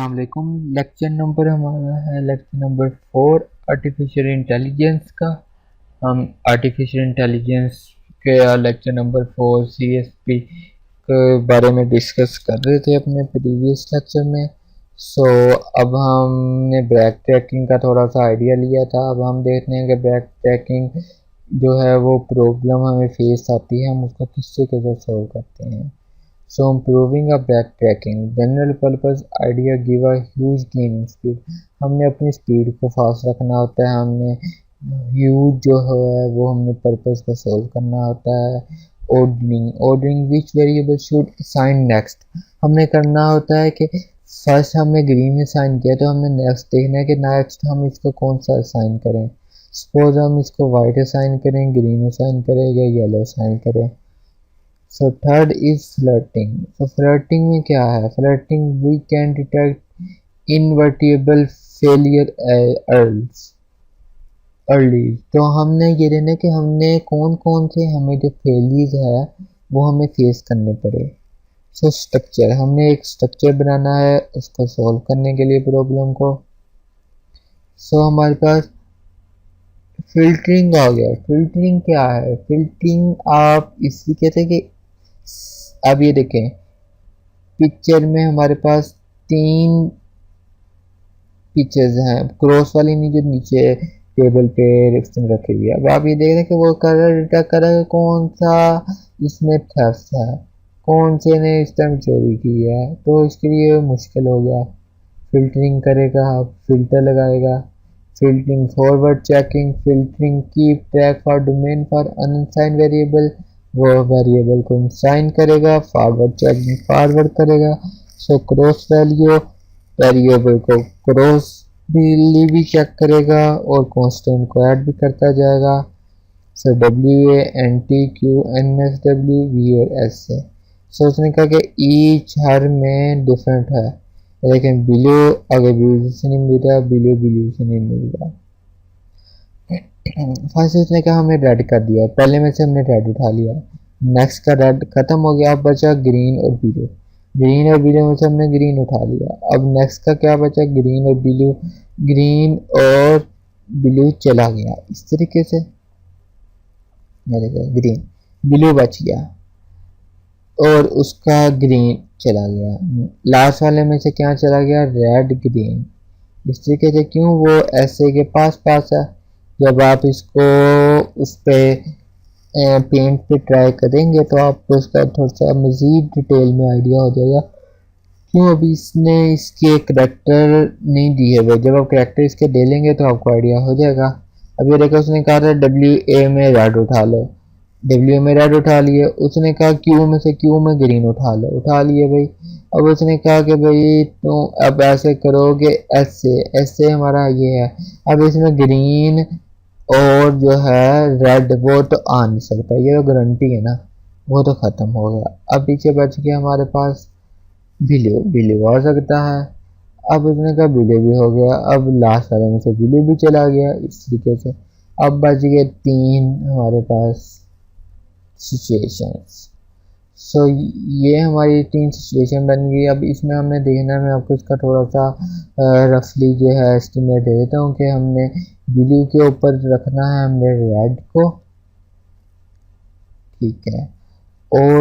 अस्सलाम वालेकुम। Lecture number हमारा है लेक्चर नंबर 4 आर्टिफिशियल इंटेलिजेंस का। हम आर्टिफिशियल इंटेलिजेंस के लेक्चर नंबर 4 CSP के बारे में डिस्कस कर रहे थे अपने प्रीवियस लेक्चर में। अब हमने बैक ट्रैकिंग का थोड़ा सा आइडिया लिया था। अब हम देखते हैं कि बैक ट्रैकिंग जो है वो प्रॉब्लम हमें फेस आती है, हम उसको किससे कैसे सॉल्व करते हैं। So improving a backtracking general purpose idea give a huge gain in speed। हमने अपनी स्पीड को फास्ट रखना होता है, हमने ह्यूज जो है वो हमने पर्पस को सोल्व करना होता है। Ordering which variable should assign next. हमने करना होता है कि फर्स्ट हमने ग्रीन असाइन किया तो हमने नेक्स्ट देखना है कि नेक्स्ट हम इसको कौन सा असाइन करें। सपोज हम इसको वाइट असाइन करें, ग्रीन असाइन करें या येलो असाइन करें। So third is flirting। So flirting में क्या है? Flirting we can detect invertible failure early। तो हमने ये देना कि हमने कौन कौन से हमें जो फेलियर्स है वो हमें फेस करने पड़े। So स्ट्रक्चर, हमने एक स्ट्रक्चर बनाना है उसको सॉल्व करने के लिए प्रॉब्लम को। So हमारे पास फिल्टरिंग आ गया। फिल्टरिंग क्या है? फिल्टरिंग आप इसी कहते हैं कि अब ये देखें पिक्चर में हमारे पास 3 पिक्चर्स हैं, क्रॉस वाली नहीं जो नीचे टेबल पे रखी हुई है। अब आप ये देख रहे हैं कि वो कलर डिटेक्ट कर रहा है कौन सा इसमें थेफ्ट है, कौन से ने इस टाइम चोरी की है। तो इसके लिए मुश्किल हो गया। फिल्टरिंग करेगा, फिल्टर लगाएगा। Filtering forward checking, filtering keep track for domain for अनसाइन variable, वो वेरिएबल को असाइन करेगा। फॉरवर्ड चेकिंग फॉरवर्ड करेगा। सो क्रॉस वैल्यू वेरिएबल को क्रॉस भी चेक करेगा और कांस्टेंट को ऐड भी करता जाएगा। सो WANTQNSW V और S से। सो उसने कहा कि ईच हर में डिफरेंट है, लेकिन बिलो अगर ब्लू से नहीं मिल रहा, बिलो से नहीं मिल रहा। फर्स्ट उसने कहा हमें रेड कर दिया, पहले में से हमने रेड उठा लिया। नेक्स्ट का रेड खत्म हो गया, अब बचा ग्रीन और ब्लू। ग्रीन और ब्लू में से हमने ग्रीन उठा लिया। अब नेक्स्ट का क्या बचा? ग्रीन और ब्लू। ग्रीन और ब्लू चला गया इस तरीके से, ग्रीन ब्लू बच गया और उसका ग्रीन चला गया। लास्ट वाले में से क्या चला गया? Red green. इस तरीके से क्यों? वो ऐसे के पास है। जब आप इसको उस पर पेंट पे ट्राई करेंगे तो आपको इसका थोड़ा सा मज़ीद डिटेल में आइडिया हो जाएगा। क्यों? अभी इसने इसके करैक्टर नहीं दिए हुए, जब आप करैक्टर इसके दे लेंगे तो आपको आइडिया हो जाएगा। अब ये देखो उसने कहा था WA में रेड उठा लो, WA में रेड उठा लिए। उसने कहा Q में से Q में ग्रीन उठा लो, उठा लिए भाई। अब उसने कहा कि भाई तो अब ऐसे करोगे S से हमारा ये है। अब इसमें ग्रीन और जो है रेड वो तो आ नहीं सकता, ये तो गारंटी है ना, वो तो ख़त्म हो गया। अब पीछे बच गया हमारे पास ब्लू आ सकता है। अब उसने कहा ब्लू भी हो गया। अब लास्ट वाले में से ब्लू भी चला गया इस तरीके से। अब बच गए 3 हमारे पास सिचुएशंस। सो ये हमारी 3 सिचुएशन बन गई। अब इसमें हमने देखना है, मैं आपको इसका थोड़ा सा रफली जो है एस्टिमेट दे देता हूँ कि हमने ब्लू के ऊपर रखना है हमने रेड को, ठीक है, और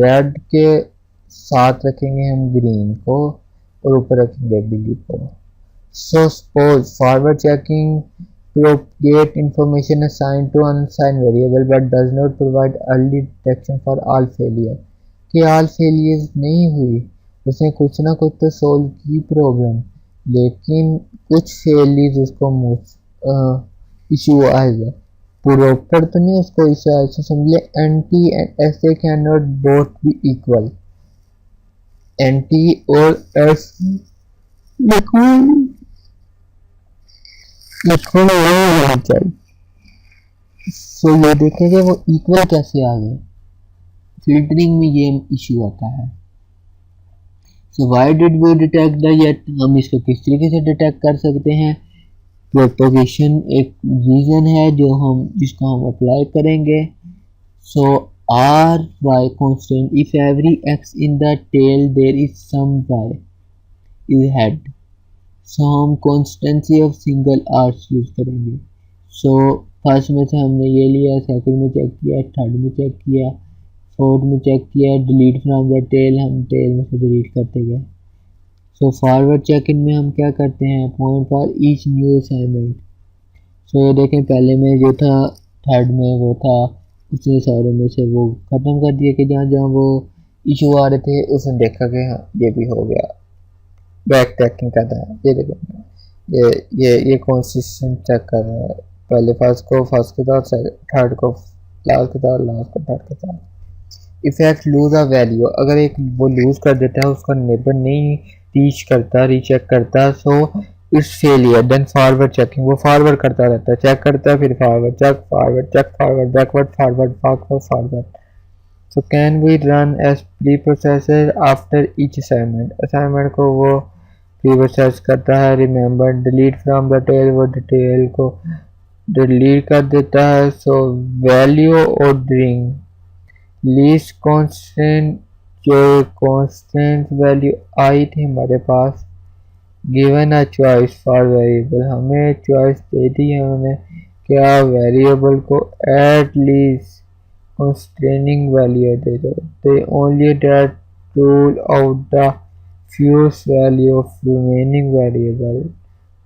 रेड के साथ रखेंगे हम ग्रीन को और ऊपर रखेंगे ब्लू को। So suppose forward checking propagate information assigned to unsigned variable but does not provide early detection for all failure। कि all failures नहीं हुई, उसने कुछ ना कुछ तो सोल्व की प्रॉब्लम, लेकिन कुछ फेलियर उसको इशू आएगा, प्रॉपर तो नहीं उसको इशू आएगा। समझ ले एंटी एंड ऐसे can not both be equal. Anti और एस होना चाहिए। सो ये देखेंगे वो इक्वल कैसे आ गए। फिल्टरिंग में ये इशू आता है। So why did we detect the yet, हम इसको किस तरीके से डिटेक्ट कर सकते हैं। प्रोपोगेशन एक रीजन है जो हम जिसको हम अप्लाई करेंगे। So R Y constant if every X in the tail there is some Y. Is head. So हम constancy of single arts use करेंगे। सो फर्स्ट में से हमने ये लिया, सेकंड में चेक किया, थर्ड में चेक किया, फोर्थ में चेक किया, डिलीट फ्रॉम द टेल, हम टेल में से डिलीट करते गए। सो फॉरवर्ड चेक इन में हम क्या करते हैं, point for each new assignment. So ये देखें पहले में जो था थर्ड में वो था, उसने सारों में से वो ख़त्म कर दिया कि जहाँ जहाँ वो इशू आ रहे थे उसने देखा कि हाँ ये भी हो गया, बैक ट्रैकिंग कर रहा है। ये देखो ये कंसिस्टेंट चेक कर रहा है, पहले फर्स्ट को फर्स्ट के साथ, थर्ड को लास्ट के साथ, लास्ट को थर्ड के साथ। इफेक्ट लूज अ वैल्यू, अगर एक वो लूज कर देता है, उसका नेबर नहीं रीच करता, रीचेक करता, so it's failure, then forward checking, वो फॉरवर्ड करता रहता है, चेक करता है, फिर forward check, forward check, forward backward, forward forward forward. So can we run as pre-processor after each assignment? Assignment को वो pre-process करता है, remember delete from the tail, वो डिटेल को delete कर देता है। So value ordering, least constant, जो constant value आई थी हमारे पास, given a choice for variable, हमें choice दे दी है उन्होंने क्या वेरिएबल को at least constraining value दे दो, they only that rule out the fewest value of remaining variable,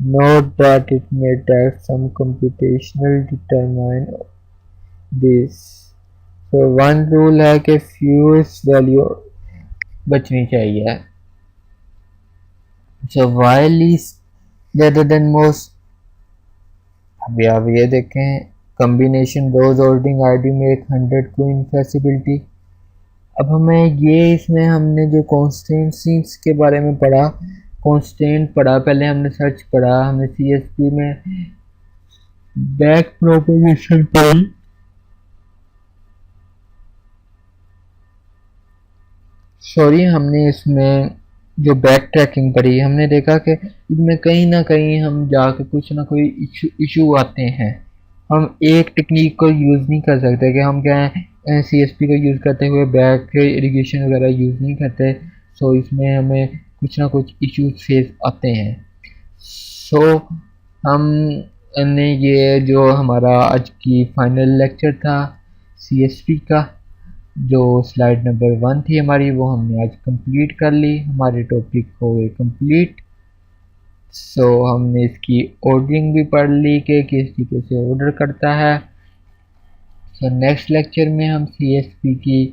note that it may take some computational determine this। so one rule है कि fewest value बचनी चाहिए। so while least rather than most, अभी आप ये देखें combination रोज ordering ID में एक 100 को इनफेसिबिलिटी। अब हमें ये इसमें हमने जो कॉन्स्टेंसीज के बारे में पढ़ा, कॉन्स्टेंट पढ़ा, पहले हमने सर्च पढ़ा, हमने सीएसपी में बैक प्रोपोगेशन पढ़ी, सॉरी हमने इसमें जो बैक ट्रैकिंग पढ़ी, हमने देखा कि इसमें कहीं ना कहीं हम जाके कुछ ना कोई इशू आते हैं। हम एक टेक्निक को यूज़ नहीं कर सकते कि हम क्या है सीएसपी को यूज़ करते हुए बैक इरिगेशन वगैरह यूज़ नहीं करते। सो इसमें हमें कुछ ना कुछ इश्यूज फेस आते हैं। सो हमने ये जो हमारा आज की फाइनल लेक्चर था सीएसपी का, जो स्लाइड नंबर 1 थी हमारी, वो हमने आज कंप्लीट कर ली, हमारे टॉपिक हो गए कंप्लीट। सो हमने इसकी ऑर्डरिंग भी पढ़ ली कि किस तरीके से ऑर्डर करता है। सो नेक्स्ट लेक्चर में हम सीएसपी की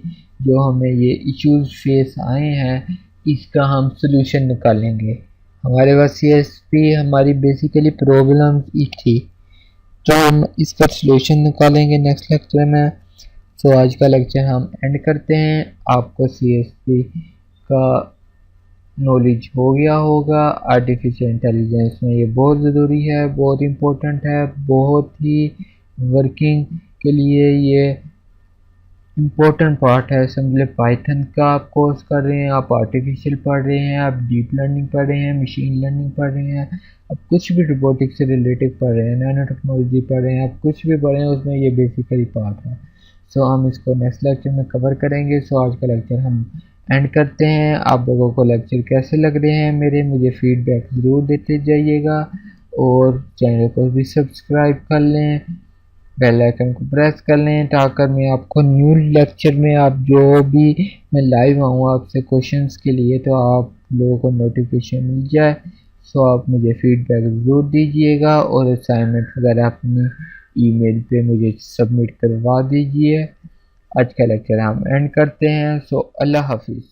जो हमें ये इश्यूज फेस आए हैं इसका हम सोल्यूशन निकालेंगे। हमारे पास सीएसपी हमारी बेसिकली प्रॉब्लम ही थी, तो हम इसका सोल्यूशन निकालेंगे नेक्स्ट लेक्चर में। सो आज का लेक्चर हम एंड करते हैं। आपको सीएसपी का नॉलेज हो गया होगा। आर्टिफिशियल इंटेलिजेंस में ये बहुत ज़रूरी है, बहुत इम्पोर्टेंट है, बहुत ही वर्किंग के लिए ये इम्पोर्टेंट पार्ट है। समझ पाइथन का आप कोर्स कर रहे हैं, आप आर्टिफिशियल पढ़ रहे हैं, आप डीप लर्निंग पढ़ रहे हैं, मशीन लर्निंग पढ़ रहे हैं, आप कुछ भी रोबोटिक्स से रिलेटेड पढ़ रहे हैं, नैनो टेक्नोलॉजी पढ़ रहे हैं, आप कुछ भी पढ़ रहे हैं, उसमें ये बेसिकली पार्ट है। सो हम इसको नेक्स्ट लेक्चर में कवर करेंगे। सो आज का लेक्चर हम एंड करते हैं। आप लोगों को लेक्चर कैसे लग रहे हैं मेरे, मुझे फीडबैक ज़रूर देते जाइएगा, और चैनल को भी सब्सक्राइब कर लें, बेल आइकन को प्रेस कर लें, ताकि मैं आपको न्यू लेक्चर में आप जो भी मैं लाइव आऊँ आपसे क्वेश्चंस के लिए, तो आप लोगों को नोटिफिकेशन मिल जाए। सो आप मुझे फीडबैक ज़रूर दीजिएगा, और असाइनमेंट वगैरह अपनी ईमेल पे मुझे सबमिट करवा दीजिए। आज का लेक्चर हम एंड करते हैं। सो अल्लाह हाफिज़।